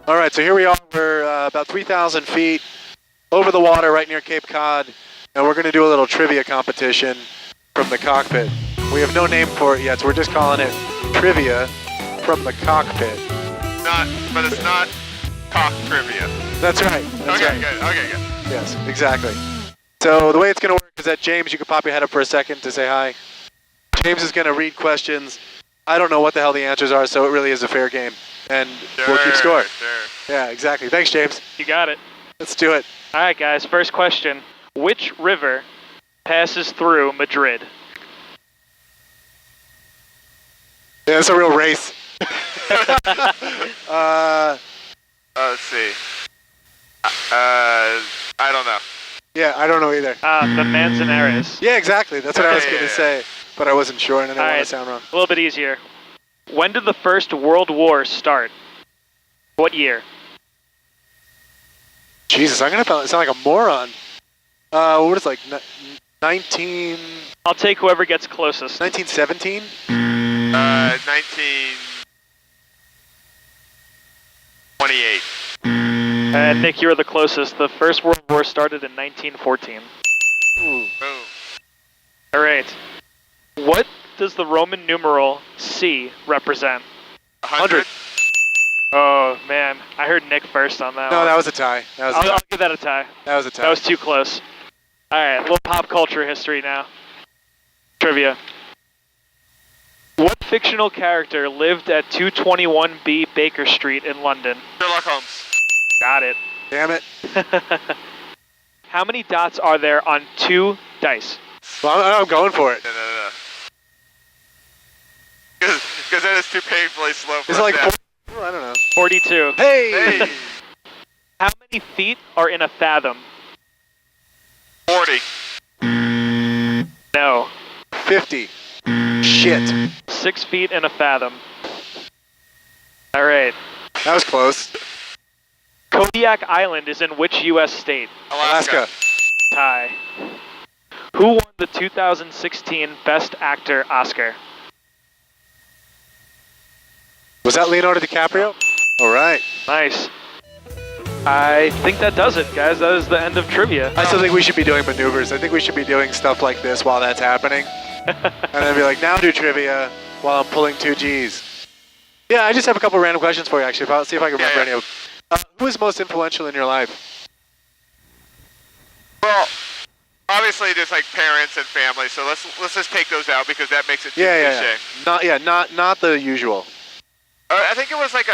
All right, so here we are. We're about 3,000 feet over the water right near Cape Cod, and we're going to do a little trivia competition from the cockpit. We have no name for it yet, so we're just calling it Trivia from the Cockpit. But it's not cock trivia. That's right. That's okay, right. good. Okay, good. Yes, exactly. So the way it's going to work is that James, you can pop your head up for a second to say hi. James is going to read questions. I don't know what the hell the answers are, so it really is a fair game. And we'll keep score. Sure. Yeah, exactly. Thanks, James. You got it. Let's do it. All right, guys. First question. Which river passes through Madrid? Yeah, it's a real race. Let's see. I don't know. Yeah, I don't know either. The Manzanares. Yeah, exactly. That's what I was going to say, but I wasn't sure and I didn't All want right, to sound wrong. a little bit easier. When did the First World War start? What year? Jesus, I'm going to sound like a moron. What is it, like I'll take whoever gets closest. 1917? 1928. And Nick, you were the closest. The First World War started in 1914. Ooh. Boom. All right. What does the Roman numeral C represent? 100. Oh, man. I heard Nick first on that No, one. that was a tie. I'll give that a tie. That was a tie. That was too close. All right, a little pop culture history now. Trivia. What fictional character lived at 221B Baker Street in London? Sherlock Holmes. Got it. Damn it. How many dots are there on 2 dice? Well, I'm going for it. No. Because that is too painfully slow for Is it like us. 4? I don't know. 42. Hey! How many feet are in a fathom? 40. No. 50. Shit. 6 feet in a fathom. All right. That was close. Kodiak Island is in which U.S. state? Alaska. Tie. Who won the 2016 Best Actor Oscar? Was that Leonardo DiCaprio? All right. Nice. I think that does it, guys. That is the end of trivia. I still think we should be doing maneuvers. I think we should be doing stuff like this while that's happening. And then be like, now do trivia while I'm pulling 2 Gs. Yeah, I just have a couple random questions for you, actually. I'll see if I can remember any of them. Who was most influential in your life? Well, obviously there's like parents and family, so let's just take those out because that makes it too cliche. Not the usual. I think it was like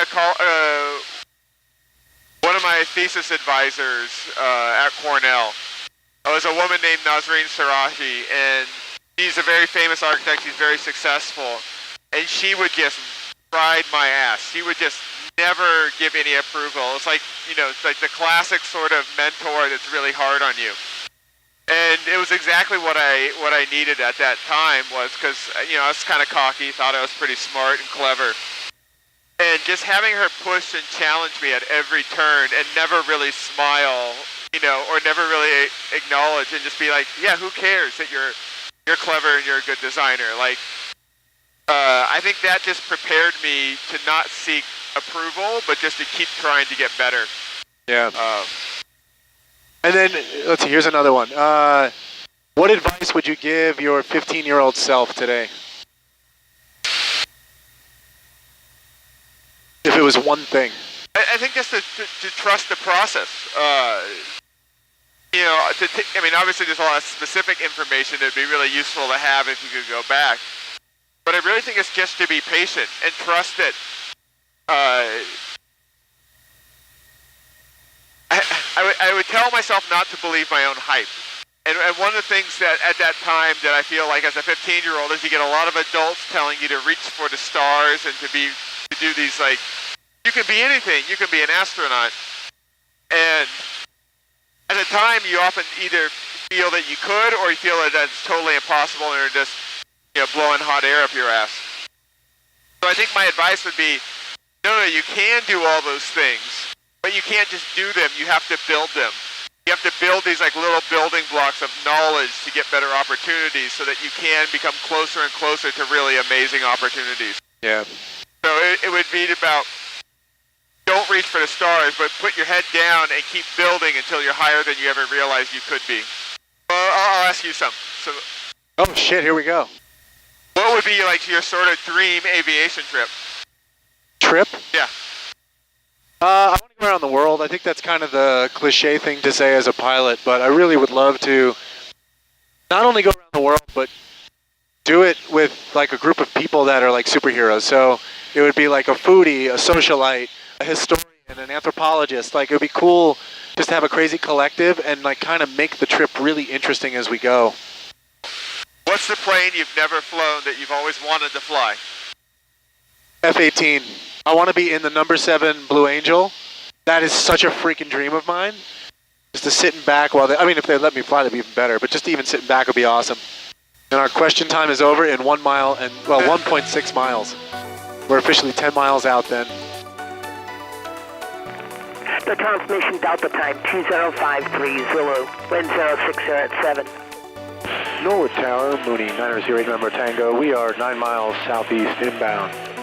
one of my thesis advisors at Cornell. It was a woman named Nazreen Sarahi, and she's a very famous architect. She's very successful, and she would just ride my ass. She would just never give any approval. It's like, it's like the classic sort of mentor that's really hard on you. And it was exactly what I needed at that time, was because I was kind of cocky, thought I was pretty smart and clever. And just having her push and challenge me at every turn and never really smile, or never really acknowledge and just be like, yeah, who cares that you're clever and you're a good designer? Like, I think that just prepared me to not seek approval, but just to keep trying to get better. Yeah. And then, let's see, here's another one. What advice would you give your 15-year-old self today? If it was one thing. I think just to trust the process. Obviously there's a lot of specific information that would be really useful to have if you could go back. But I really think it's just to be patient and trust it. I would tell myself not to believe my own hype. And one of the things that at that time that I feel like as a 15-year-old is you get a lot of adults telling you to reach for the stars and to do these, like, you can be anything, you can be an astronaut. And at the time you often either feel that you could or you feel that that's totally impossible and you're just blowing hot air up your ass. So I think my advice would be, no, you can do all those things, but you can't just do them, you have to build them. You have to build these like little building blocks of knowledge to get better opportunities so that you can become closer and closer to really amazing opportunities. Yeah. So it would be about, don't don't reach for the stars, but put your head down and keep building until you're higher than you ever realized you could be. Well, I'll ask you some. So, Oh shit, here we go. what would be like your sort of dream aviation trip? Trip? Yeah. I want to go around the world. I think that's kind of the cliche thing to say as a pilot, but I really would love to not only go around the world, but do it with like a group of people that are like superheroes. So it would be like a foodie, a socialite, a historian, an anthropologist. Like it would be cool just to have a crazy collective and like kind of make the trip really interesting as we go. What's the plane you've never flown that you've always wanted to fly? F-18. I want to be in the number 7 Blue Angel. That is such a freaking dream of mine. Just to sit in back while I mean, if they let me fly, that'd be even better. But just even sitting back would be awesome. And our question time is over in 1 mile and, well, 1.6 miles. We're officially 10 miles out then. The transmission Delta time 20530, wind 060 at 7. Norwood Tower, Mooney 908 November Tango. We are 9 miles southeast inbound.